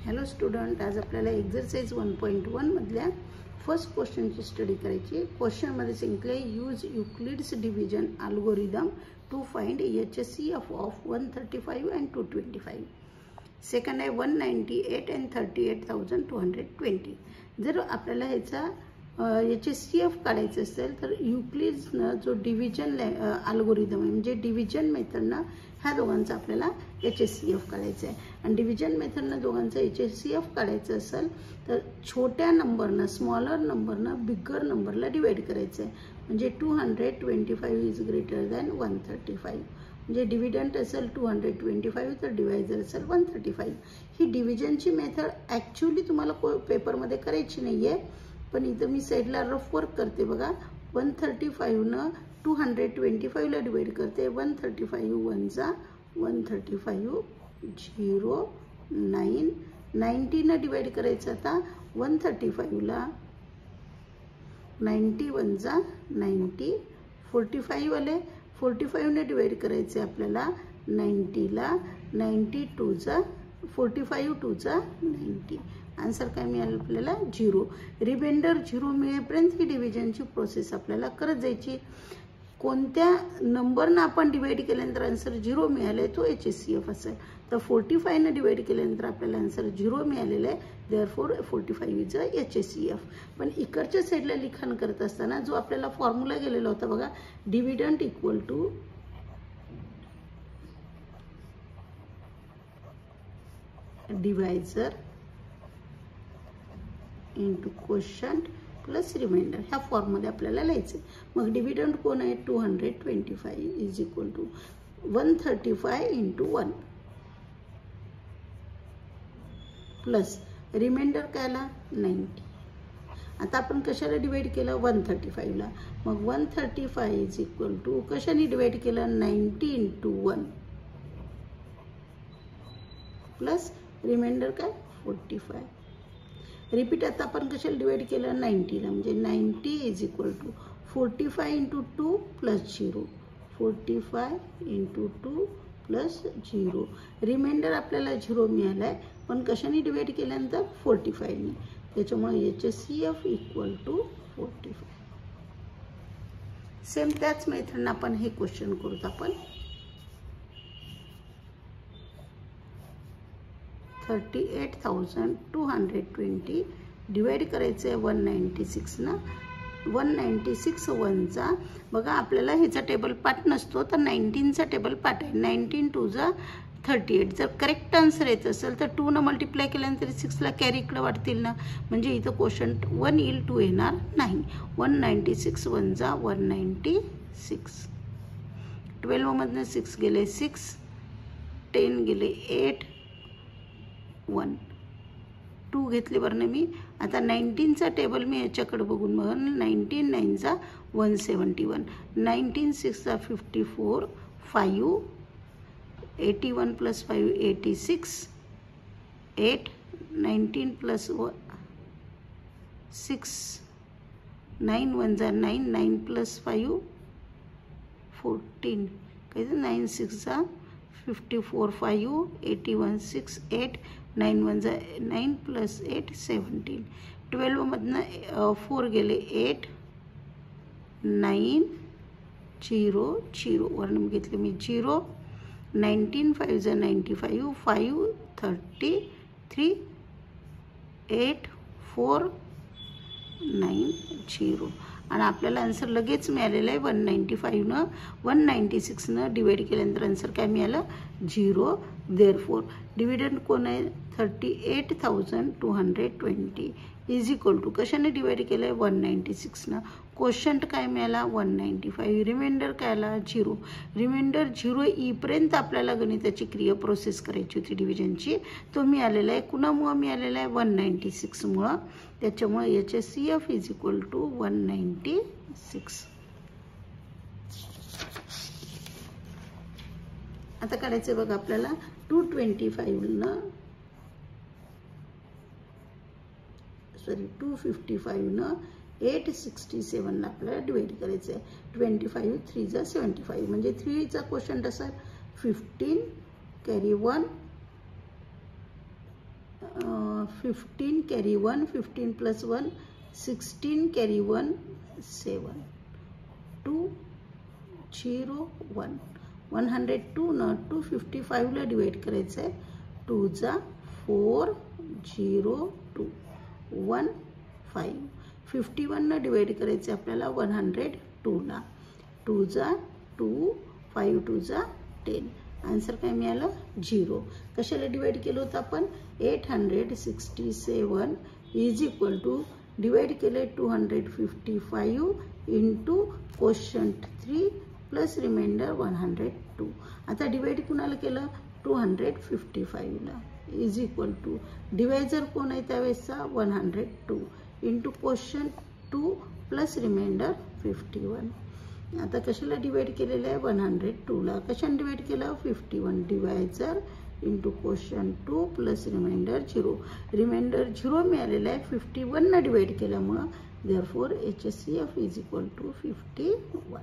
Hello student, आज आपल्याला exercise 1.1 मधल्या फर्स्ट क्वेश्चनची स्टडी करायची. क्वेश्चनमध्ये सांगितले use Euclid's division algorithm to find HCF of 135 and 225. Second आहे 198 अँड 38,220. जर आपल्याला ह्याचा HCF काढायचं असेल तर युक्लिड्सनं जो डिव्हिजन अल्गोरिदम आहे म्हणजे डिव्हिजन मेथडनं ह्या दोघांचा आपल्याला HCF काढायचं आहे. आणि डिव्हिजन मेथडनं दोघांचा HCF काढायचं असेल तर छोट्या नंबरनं स्मॉलर नंबरनं बिगर नंबरला डिवाइड करायचं आहे. म्हणजे 225 इज ग्रेटर दॅन 135. म्हणजे डिव्हिडंट असेल 225 तर डिवायझर असेल 135. ही डिव्हिजनची मेथड ॲक्च्युअली तुम्हाला पेपरमध्ये करायची नाही आहे, पण इथं मी साईडला रफ वर्क करते बघा. 135नं 225ला डिवाइड करते. 135 1 135 0 9 90नं डिवाइड करायचं. आता 135ला 90 1 90 45 आले. 45ने डिवाइड करायचे आपल्याला 90ला. 90 2 45 2 90. आन्सर काय मिळालं आपल्याला 0. रिमाइंडर 0 मिळेपर्यंत ही डिव्हिजनची प्रोसेस आपल्याला करत जायची. कोणत्या नंबरनं आपण डिवाइड केल्यानंतर आन्सर 0 मिळाले तो HCF असेल. तर 45नं डिवाइड केल्यानंतर आपल्याला आन्सर 0 मिळालेलं आहे. Therefore 45 is HCF. पण इकडच्या साईडला लिखाण करत असताना जो आपल्याला फॉर्म्युला गेलेला होता बघा, dividend equal to divisor into quotient plus remainder ह्या फॉर्ममध्ये आपल्याला लिहायचं. मग डिव्हिडंट कोण आहे 225 is equal to 135 into 1 plus remainder काय आला 90. आता आपण कशाला डिवाइड केलं 135ला. मग 135 इज इक्वल टू कशाने डिवाइड केलं 90 इंटू 1 प्लस रिमाइंडर काय 45. रिपीट आता आपण कशाला डिवाइड केलं 90ला. म्हणजे 90 is equal to 45 into 2 plus 0. 45 into 2 plus 0. Remainder आपल्याला 0 मिळाला आहे, पण कशाने डिवाइड केल्यानंतर 45ने. त्याच्यामुळे HCF इक्वल टू 45. सेम त्याच मेथडनं आपण हे क्वेश्चन करूत. आपण 38,220 डिवाइड करायचं आहे 196नं. 196 1 बघा आपल्याला ह्याचा टेबल पाठ नसतो तर 19चा टेबल पाठ आहे. 19 2 38. जर करेक्ट आन्सर येत असेल तर 2 मल्टिप्लाय केल्यानंतर 6ला कॅरी इकडे वाढतील ना, म्हणजे इथं क्वोशंट 1 येईल 2 येणार नाही. 196 1 196. 12 मधनं 6 गेले 6, 10 गेले 8 1 2 घेतले बरं मी. आता 19चा टेबल मी याच्याकडे बघून बघा. 19 9 171. 19 6 54 5 81 प्लस 5 86 8 19 प्लस 6 9 1 9 9 प्लस 5 14 काही 9 6 54 5 81 6 8 9 1 9 प्लस 8 17. 12 मधनं 4 गेले 8 9 0 0 वर्ण घेतले मी 0. 19 5 95 5 33 8 4 9 0. आणि आपल्याला आन्सर लगेच मिळालेलं आहे 195नं. 196नं डिवाइड केल्यानंतर आन्सर काय मिळालं 0. देअरफॉर डिव्हिडंट कोण आहे 38,220 इज इक्वल टू कशाने डिवाइड केलं आहे 196नं. क्वोशंट काय मिळाला 195. रिमाइंडर काय आला 0. रिमाइंडर 0 येईपर्यंत आपल्याला गणिताची क्रिया प्रोसेस करायची होती डिव्हिजनची. तो मिळालेला आहे. कुणामुळं मिळालेला आहे 196मुळं. त्याच्यामुळे HCF इज इक्वल टू 196. आता काढायचं बघा आपल्याला 255नं 255नं 867ला आपल्याला डिवाइड करायचं आहे. 25 3 75 म्हणजे 3चा क्वोशंट असेल 15 कॅरी 1 15 carry 1, 15 plus 1, 16 carry 1, 7, 2, 0, 1. 102 न 255 ला डिवाइड करायचं आहे. 2 जा 4, 0, 2, 1, 5. 51 ला डिवाइड करायचं आहे आपल्याला 102 ला. 2 जा 2, 5 2 जा 10. आन्सर काय मिळालं 0. कशाला डिवाइड केलं होतं आपण 867 इज इक्वल टू डिवाइड केले 255 इंटू क्वोशंट 3 प्लस रिमाइंडर 102. आता डिवाइड कुणाला केलं 255 ला इज इक्वल टू डिवायझर कोण आहे त्यावेळेसचा 102 इंटू क्वोशंट 2 प्लस रिमाइंडर 51. आता कशाला डिवाइड केलेलं आहे 102 ला. कशाने डिवाइड केलं 51 divisor into quotient 2 plus remainder 0. Remainder 0 मिळालेला आहे 51 ला डिवाइड केल्यामुळं. Therefore HCF is equal to 51.